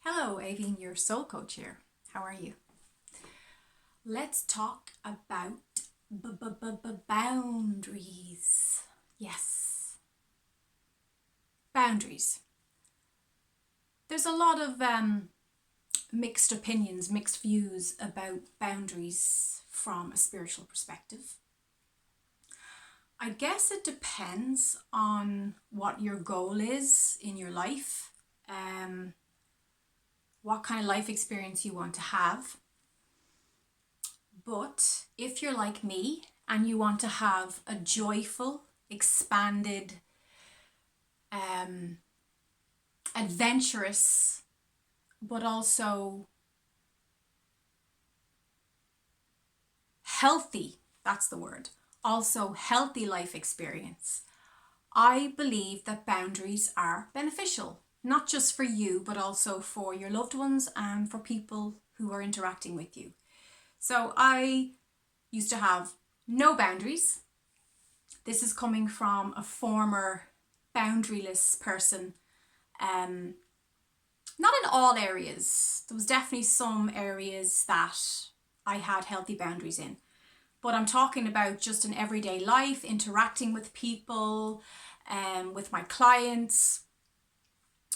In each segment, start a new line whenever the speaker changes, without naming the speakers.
Hello, Avine, your soul coach here. How are you? Let's talk about boundaries. Yes, boundaries. There's a lot of mixed opinions, mixed views about boundaries from a spiritual perspective. I guess it depends on what your goal is in your life, what kind of life experience you want to have. But if you're like me and you want to have a joyful, expanded, adventurous, but also healthy, that's the word, also healthy life experience, I believe that boundaries are beneficial, not just for you, but also for your loved ones and for people who are interacting with you. So I used to have no boundaries. This is coming from a former boundaryless person. Not in all areas. There was definitely some areas that I had healthy boundaries in. But I'm talking about just in everyday life, interacting with people, with my clients.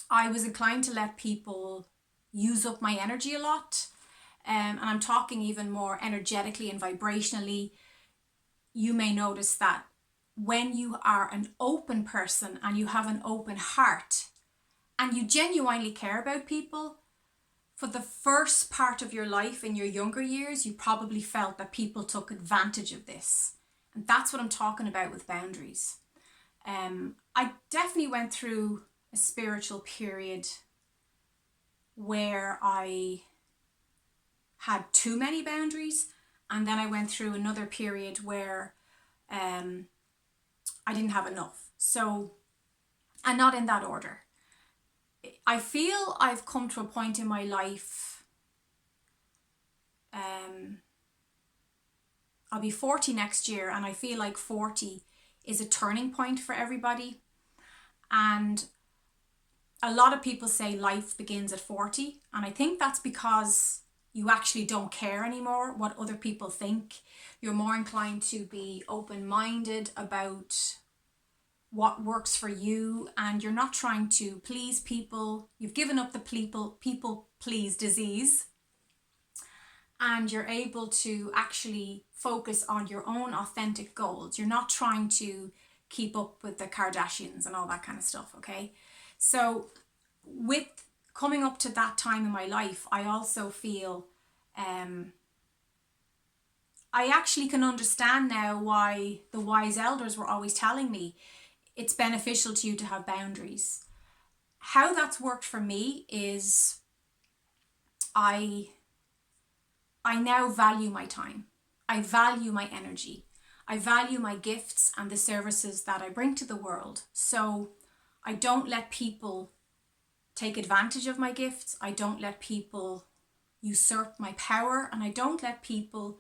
I was inclined to let people use up my energy a lot. And I'm talking even more energetically and vibrationally. You may notice that when you are an open person and you have an open heart and you genuinely care about people, for the first part of your life in your younger years, you probably felt that people took advantage of this. And that's what I'm talking about with boundaries. I definitely went through a spiritual period where I had too many boundaries, and then I went through another period where I didn't have enough. So, and not in that order. I feel I've come to a point in my life, I'll be 40 next year, and I feel like 40 is a turning point for everybody. And a lot of people say life begins at 40, and I think that's because you actually don't care anymore what other people think. You're more inclined to be open-minded about what works for you, and you're not trying to please people. You've given up the people please disease, and you're able to actually focus on your own authentic goals. You're not trying to keep up with the Kardashians and all that kind of stuff, okay? So with coming up to that time in my life, I also feel I actually can understand now why the wise elders were always telling me it's beneficial to you to have boundaries. How that's worked for me is I now value my time. I value my energy. I value my gifts and the services that I bring to the world. So I don't let people take advantage of my gifts. I don't let people usurp my power, and I don't let people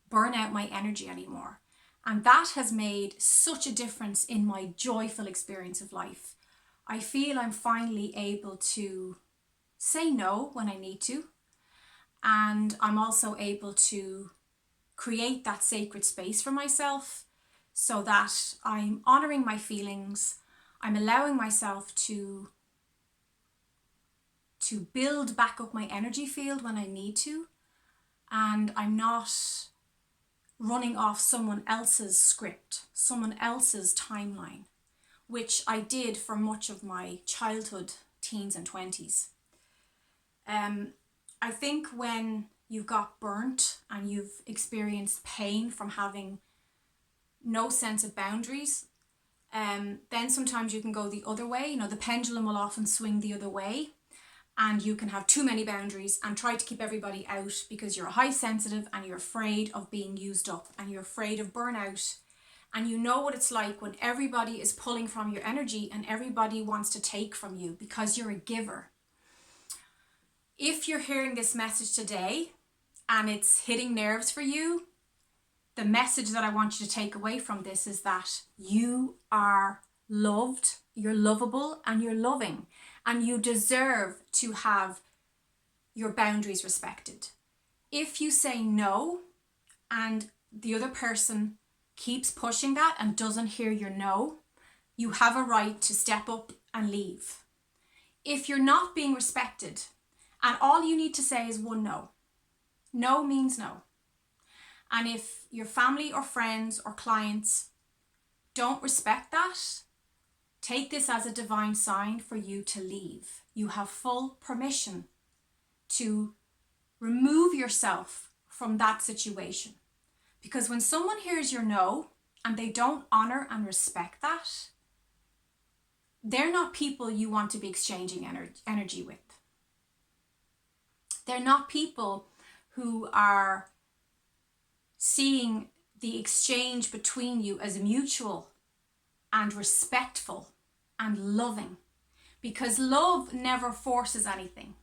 burn out my energy anymore. And that has made such a difference in my joyful experience of life. I feel I'm finally able to say no when I need to. And I'm also able to create that sacred space for myself so that I'm honoring my feelings. I'm allowing myself to build back up my energy field when I need to. And I'm not running off someone else's script, someone else's timeline, which I did for much of my childhood, teens and 20s. I think when you've got burnt and you've experienced pain from having no sense of boundaries, then sometimes you can go the other way. You know, the pendulum will often swing the other way, and you can have too many boundaries and try to keep everybody out because you're high sensitive and you're afraid of being used up and you're afraid of burnout. And you know what it's like when everybody is pulling from your energy and everybody wants to take from you because you're a giver. If you're hearing this message today and it's hitting nerves for you, the message that I want you to take away from this is that you are loved, you're lovable, and you're loving. And you deserve to have your boundaries respected. If you say no and the other person keeps pushing that and doesn't hear your no, you have a right to step up and leave. If you're not being respected and all you need to say is one no, no means no. And if your family or friends or clients don't respect that, take this as a divine sign for you to leave. You have full permission to remove yourself from that situation. Because when someone hears your no and they don't honor and respect that, they're not people you want to be exchanging energy with. They're not people who are seeing the exchange between you as mutual and respectful and loving. Because love never forces anything.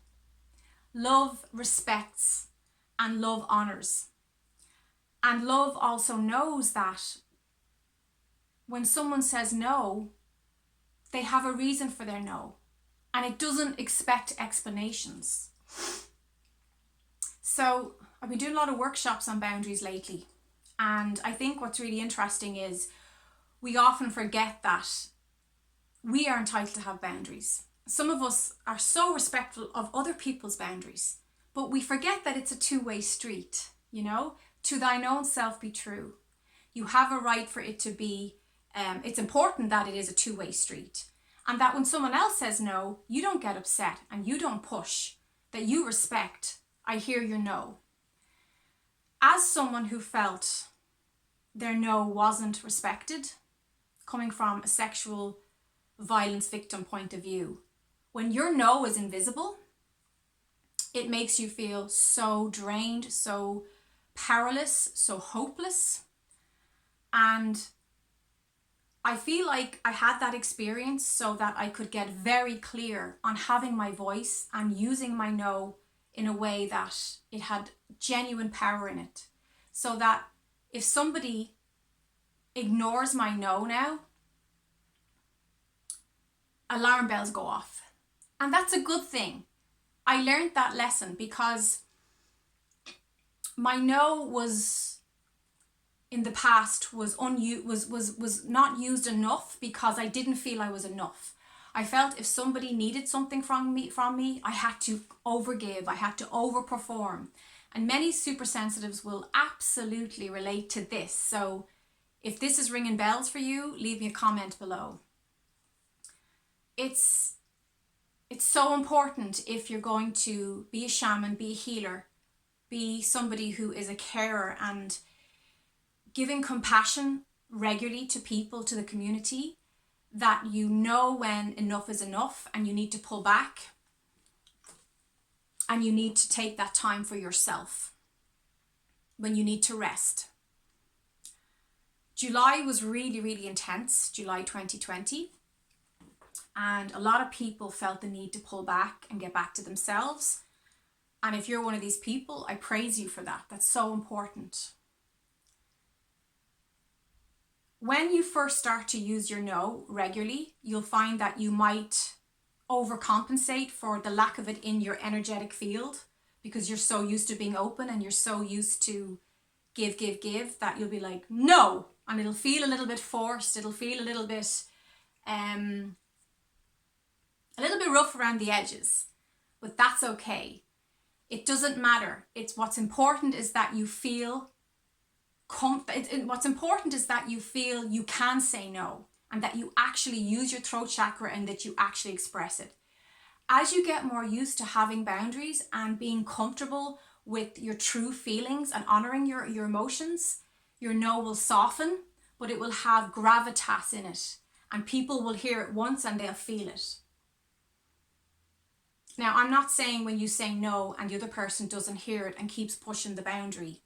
Love respects and love honors. And love also knows that when someone says no, they have a reason for their no. And it doesn't expect explanations. So I've been doing a lot of workshops on boundaries lately. And I think what's really interesting is we often forget that we are entitled to have boundaries. Some of us are so respectful of other people's boundaries, but we forget that it's a two-way street, you know? To thine own self be true. You have a right for it to be, it's important that it is a two-way street. And that when someone else says no, you don't get upset and you don't push, that you respect, I hear your no. As someone who felt their no wasn't respected, coming from a sexual violence victim point of view, when your no is invisible, it makes you feel so drained, so powerless, so hopeless. And I feel like I had that experience so that I could get very clear on having my voice and using my no in a way that it had genuine power in it. So that if somebody ignores my no now, alarm bells go off. And that's a good thing. I learned that lesson because my no was in the past was not used enough because I didn't feel I was enough. I felt if somebody needed something from me, I had to overgive, I had to overperform. And many super sensitives will absolutely relate to this. So if this is ringing bells for you, leave me a comment below. It's so important if you're going to be a shaman, be a healer, be somebody who is a carer and giving compassion regularly to people, to the community, that you know when enough is enough and you need to pull back and you need to take that time for yourself when you need to rest. July was really, really intense, July 2020. And a lot of people felt the need to pull back and get back to themselves. And if you're one of these people, I praise you for that. That's so important. When you first start to use your no regularly, you'll find that you might overcompensate for the lack of it in your energetic field because you're so used to being open and you're so used to give that you'll be like, no. And it'll feel a little bit forced. It'll feel a little bit rough around the edges, but that's okay. It doesn't matter. What's important is that you feel what's important is that you feel you can say no and that you actually use your throat chakra and that you actually express it. As you get more used to having boundaries and being comfortable with your true feelings and honoring your emotions, your no will soften, but it will have gravitas in it and people will hear it once and they'll feel it. Now, I'm not saying when you say no and the other person doesn't hear it and keeps pushing the boundary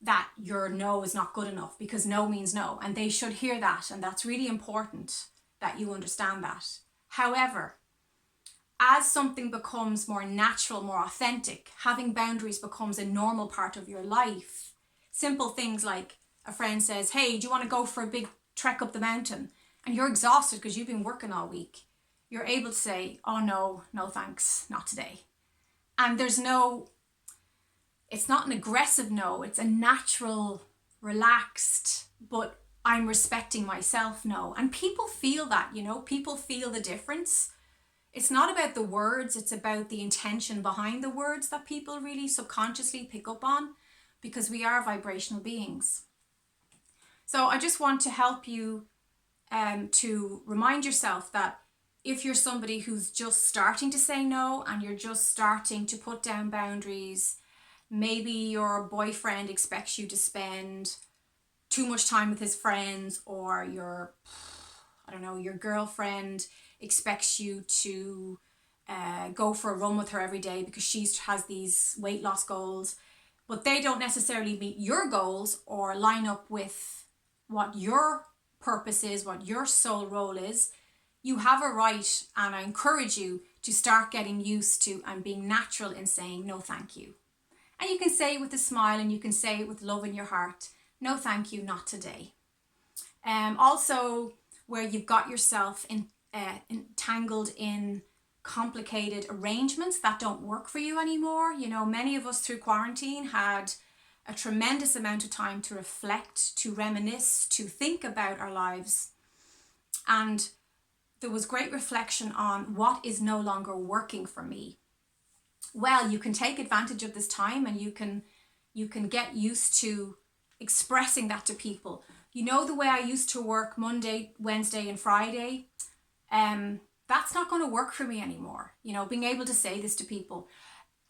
that your no is not good enough, because no means no and they should hear that, and that's really important that you understand that. However, as something becomes more natural, more authentic, having boundaries becomes a normal part of your life. Simple things like a friend says, hey, do you want to go for a big trek up the mountain? And you're exhausted because you've been working all week. You're able to say, oh no thanks, not today. And it's not an aggressive no, it's a natural, relaxed, but I'm respecting myself no. And people feel that, people feel the difference. It's not about the words, it's about the intention behind the words that people really subconsciously pick up on, because we are vibrational beings. So I just want to help you to remind yourself that if you're somebody who's just starting to say no and you're just starting to put down boundaries, maybe your boyfriend expects you to spend too much time with his friends, or your girlfriend expects you to go for a run with her every day because she has these weight loss goals, but they don't necessarily meet your goals or line up with what your purpose is, what your soul role is. You have a right, and I encourage you to start getting used to and being natural in saying no thank you. And you can say it with a smile, and you can say it with love in your heart. No thank you, not today. Also, where you've got yourself entangled in complicated arrangements that don't work for you anymore. Many of us through quarantine had a tremendous amount of time to reflect, to reminisce, to think about our lives. And there was great reflection on what is no longer working for me. Well, you can take advantage of this time, and you can get used to expressing that to people. The way I used to work Monday, Wednesday and Friday, that's not going to work for me anymore. Being able to say this to people,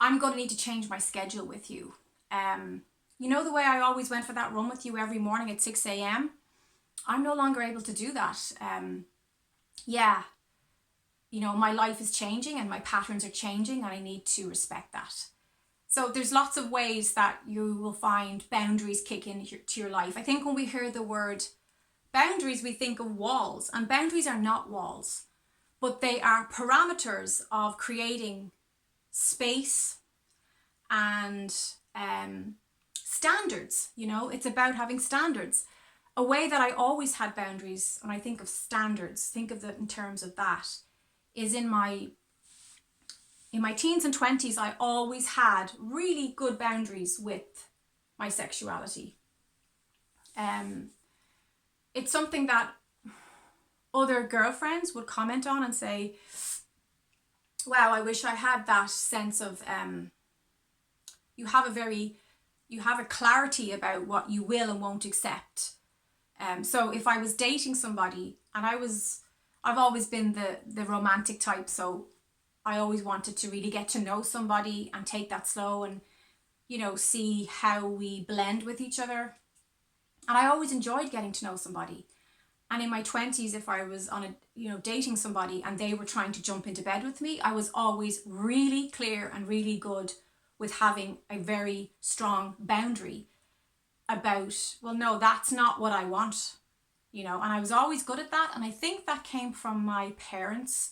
I'm going to need to change my schedule with you. The way I always went for that run with you every morning at 6 a.m., I'm no longer able to do that. My life is changing and my patterns are changing, and I need to respect that. So there's lots of ways that you will find boundaries kick into your life. I think when we hear the word boundaries, we think of walls, and boundaries are not walls, but they are parameters of creating space and standards. It's about having standards. A way that I always had boundaries, and I think of standards, think of it in terms of that, is in my teens and 20s, I always had really good boundaries with my sexuality. It's something that other girlfriends would comment on and say, wow, I wish I had that sense of, you have a clarity about what you will and won't accept. So if I was dating somebody, and I've always been the romantic type, so I always wanted to really get to know somebody and take that slow and, see how we blend with each other. And I always enjoyed getting to know somebody. And in my 20s, if I was on dating somebody and they were trying to jump into bed with me, I was always really clear and really good with having a very strong boundary about, well, no, that's not what I want, and I was always good at that. And I think that came from my parents.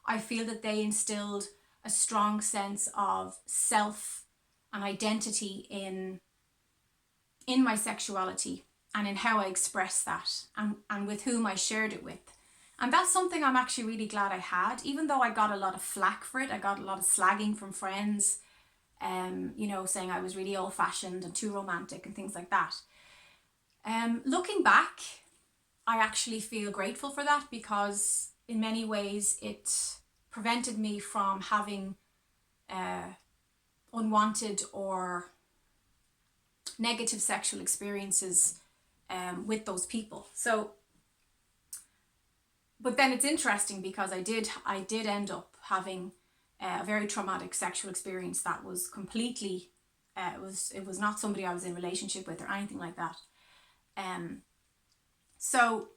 I feel that they instilled a strong sense of self and identity in my sexuality and in how I expressed that and with whom I shared it with. And that's something I'm actually really glad I had, even though I got a lot of flack for it. I got a lot of slagging from friends, saying I was really old-fashioned and too romantic and things like that. Looking back, I actually feel grateful for that, because in many ways it prevented me from having unwanted or negative sexual experiences with those people. So, but then it's interesting, because I did end up having a very traumatic sexual experience that was completely, it was not somebody I was in a relationship with or anything like that. So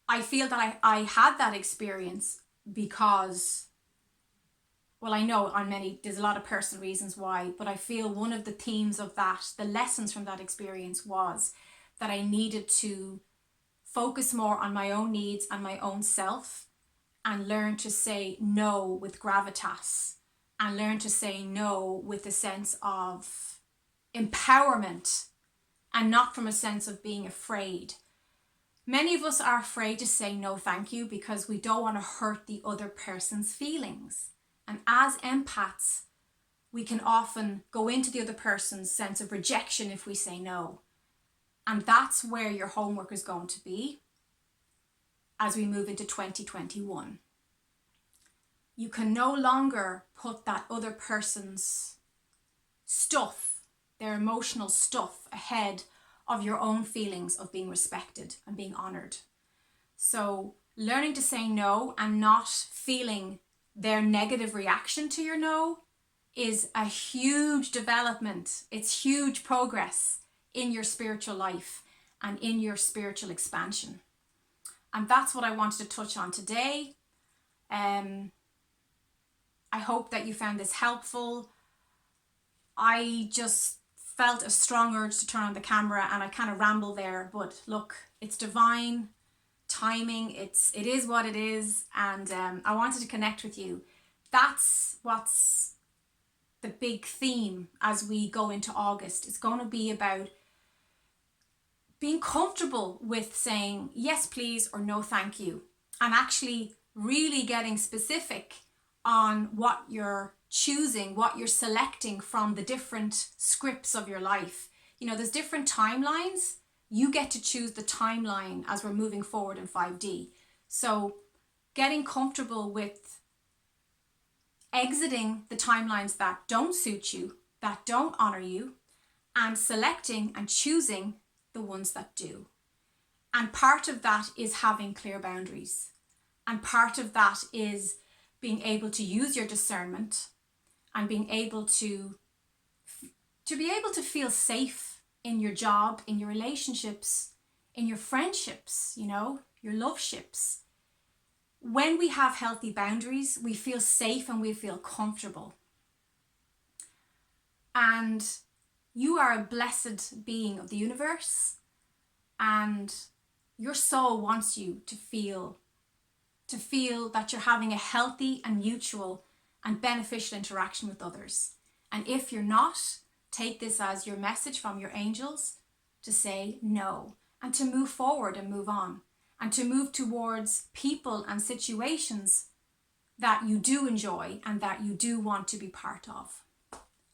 I feel that I had that experience because, well, I know there's a lot of personal reasons why, but I feel one of the themes of that, the lessons from that experience, was that I needed to focus more on my own needs and my own self, and learn to say no with gravitas, and learn to say no with a sense of empowerment and not from a sense of being afraid. Many of us are afraid to say no thank you because we don't want to hurt the other person's feelings. And as empaths, we can often go into the other person's sense of rejection if we say no. And that's where your homework is going to be as we move into 2021. You can no longer put that other person's stuff, their emotional stuff, ahead of your own feelings of being respected and being honored. So learning to say no and not feeling their negative reaction to your no is a huge development. It's huge progress in your spiritual life and in your spiritual expansion. And that's what I wanted to touch on today. I hope that you found this helpful. I just felt a strong urge to turn on the camera and I kind of ramble there, but look, it's divine timing. It is what it is, and I wanted to connect with you. That's what's the big theme as we go into August. It's going to be about being comfortable with saying yes please or no thank you, and actually really getting specific on what you're choosing, what you're selecting from the different scripts of your life. You know, there's different timelines. You get to choose the timeline as we're moving forward in 5D. So getting comfortable with exiting the timelines that don't suit you, that don't honor you, and selecting and choosing the ones that do. And part of that is having clear boundaries. And part of that is being able to use your discernment and being able to be able to feel safe in your job, in your relationships, in your friendships, you know, your love ships. When we have healthy boundaries, we feel safe and we feel comfortable. And you are a blessed being of the universe, and your soul wants you to feel that you're having a healthy and mutual and beneficial interaction with others. And if you're not, take this as your message from your angels to say no and to move forward and move on and to move towards people and situations that you do enjoy and that you do want to be part of.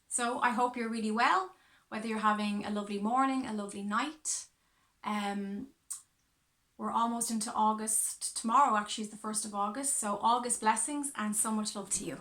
So I hope you're really well, whether you're having a lovely morning, a lovely night. We're almost into August. Tomorrow actually is the 1st of August. So August blessings and so much love to you.